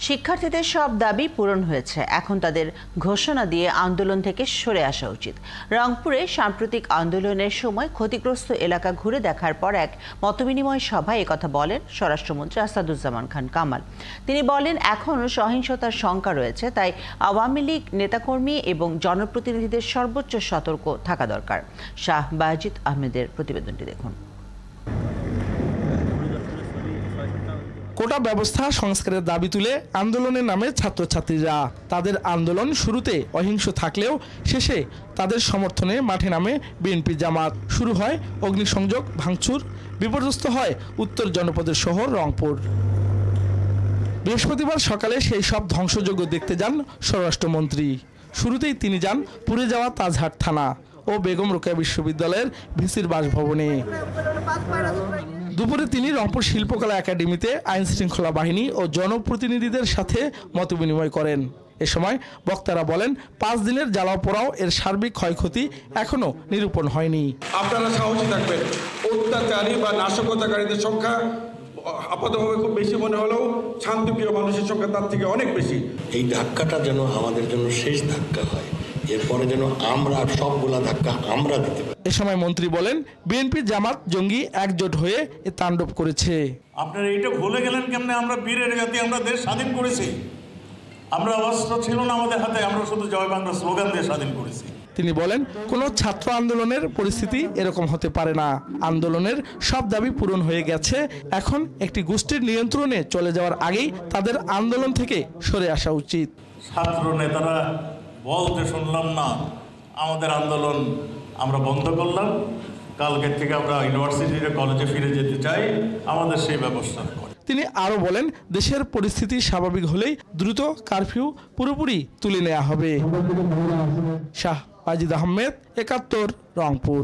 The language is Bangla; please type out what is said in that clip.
শিক্ষার্থীদের সব দাবি পূরণ হয়েছে, এখন তাদের ঘোষণা দিয়ে আন্দোলন থেকে সরে আসা উচিত। রংপুরে সাম্প্রতিক আন্দোলনের সময় ক্ষতিগ্রস্ত এলাকা ঘুরে দেখার পর এক মতবিনিময় সভায় একথা বলেন স্বরাষ্ট্রমন্ত্রী আসাদুজ্জামান খান কামাল। তিনি বলেন, এখনও সহিংসতার শঙ্কা রয়েছে, তাই আওয়ামী লীগ নেতাকর্মী এবং জনপ্রতিনিধিদের সর্বোচ্চ সতর্ক থাকা দরকার। শাহ বাজিদ আহমেদের প্রতিবেদনটি দেখুন। কোটা ব্যবস্থা সংস্কারের দাবি তুলে আন্দোলনের নামে ছাত্রছাত্রীরা তাদের আন্দোলন শুরুতে অহিংস থাকলেও শেষে তাদের সমর্থনে মাঠে নামে বিএনপি জামাত। শুরু হয় অগ্নিসংযোগ, ভাঙচুর, বিপর্যস্ত হয় উত্তর জনপদের শহর রংপুর। বৃহস্পতিবার সকালে সেই সব ধ্বংসযজ্ঞ দেখতে যান স্বরাষ্ট্রমন্ত্রী। শুরুতেই তিনি যান পুড়ে যাওয়া তাজহাট থানা ও বেগম রোকেয়া বিশ্ববিদ্যালয়ের ভিসির বাসভবনে। দুপুরে তিনি রংপুর শিল্পকলা একাডেমিতে আইন শৃঙ্খলা বাহিনী ও জনপ্রতিনিধিদের সাথে মতবিনিময় করেন। এ সময় বক্তারা বলেন, 5 দিনের জ্বালাও পোড়াও এর সার্বিক ক্ষয়ক্ষতি এখনো নিরূপণ হয়নি। আপনারা সাহসী থাকবেন। অত্যাচারী বা নাশকতাকারীদের সংখ্যা আপাতভাবে খুব বেশি মনে হলেও শান্তিপ্রিয় মানুষের সংখ্যা তার থেকে অনেক বেশি। এই ধাক্কাটা যেন আমাদের জন্য শেষ ধাক্কা হয়, এরপরে যেন আমরা সবগুলা ধাক্কা আমরা দিতে পারি। এ সময় মন্ত্রী বলেন, বিএনপি জামাত জঙ্গি একজোট হয়ে এ তাণ্ডব করেছে। আপনারা এইটা ভুলে গেলেন কেমনে? আমরা বীরের জাতি, আমরা দেশ স্বাধীন করেছি। আমরা অস্ত্র ছিল না আমাদের হাতে, আমরা শুধু জয় বাংলা স্লোগান দিয়ে স্বাধীন করেছি। তিনি বলেন, কোনো ছাত্র আন্দোলনের পরিস্থিতি এরকম হতে পারে না। আন্দোলনের সব দাবি পূরণ হয়ে গেছে, এখন একটি গোষ্ঠীর নিয়ন্ত্রণে চলে যাওয়ার আগেই তাদের আন্দোলন থেকে সরে আসা উচিত। ছাত্র নেতারা বলতে শুনলাম না, আমাদের আন্দোলন আমরা বন্ধ করলাম, কালকের থেকে আমরা ইউনিভার্সিটির কলেজে ফিরে যেতে চাই, আমাদের সেই ব্যবস্থা করে। তিনি আরও বলেন, দেশের পরিস্থিতি স্বাভাবিক হলেই দ্রুত কারফিউ পুরোপুরি তুলে নেওয়া হবে। শাহ বাজিদ আহমেদ, ৭১, রংপুর।